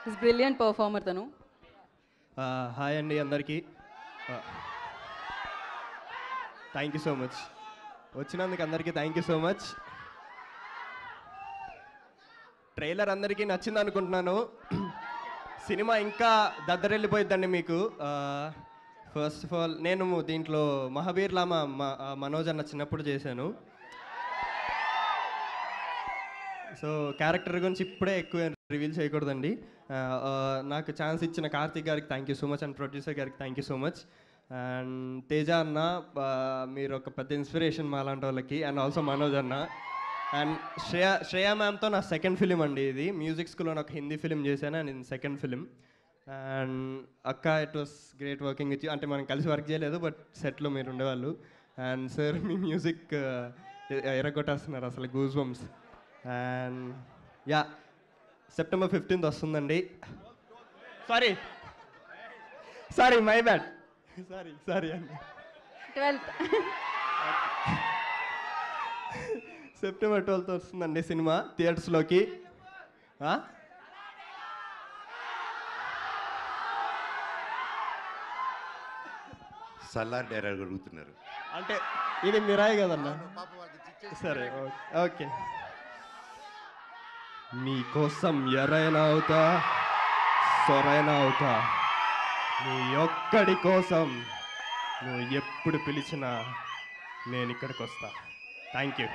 Is brilliant performer తను. Hi అండి అందరికీ. థ్యాంక్ యూ సో మచ్, వచ్చినందుకు అందరికీ thank you so much. Trailer అందరికీ నచ్చింది అనుకుంటున్నాను. సినిమా ఇంకా దద్దరెళ్ళిపోయిద్దండి మీకు. ఫస్ట్ ఆఫ్ ఆల్ నేను దీంట్లో మహాబీర్ లామా మనోజ్ అన్న చిన్నప్పుడు చేశాను. సో క్యారెక్టర్ గురించి ఇప్పుడే ఎక్కువ రివీల్ చేయకూడదండి. నాకు ఛాన్స్ ఇచ్చిన కార్తిక్ గారికి thank you so much and producer గారికి thank you so much. And Teja అన్న, మీరు ఒక పెద్ద ఇన్స్పిరేషన్ మా లాంటి వాళ్ళకి. అండ్ ఆల్సో మనోజ్ అన్న అండ్ శ్రేయా మ్యామ్తో నా సెకండ్ ఫిలిం అండి ఇది. మ్యూజిక్ స్కూల్లో నాకు హిందీ ఫిలిం చేశాను అండ్ ఇది సెకండ్ ఫిలిం. అండ్ అక్క, it was great working with you. అంటే మనం కలిసి వర్క్ చేయలేదు, బట్ సెట్లో మీరు ఉండేవాళ్ళు. అండ్ సార్, మీ మ్యూజిక్ ఎరగొట్టేస్తున్నారు అసలు, goose bumps. And yeah, September 15th వస్తుందండి. సారీ మై బ్యాడ్, సారీ అండి. 12th September 12th వస్తుందండి సినిమా థియేటర్స్లోకి. సల్లార్ డైరెక్ట్ అడుగుతున్నారు అంటే ఇది మిరాయి కదన్నా. సరే, ఓకే. నీ కోసం ఎరైనా అవుతా, సొరైనా అవుతా, నీ ఒక్కడి కోసం నువ్వు ఎప్పుడు పిలిచినా నేను ఇక్కడికి వస్తా. Thank you.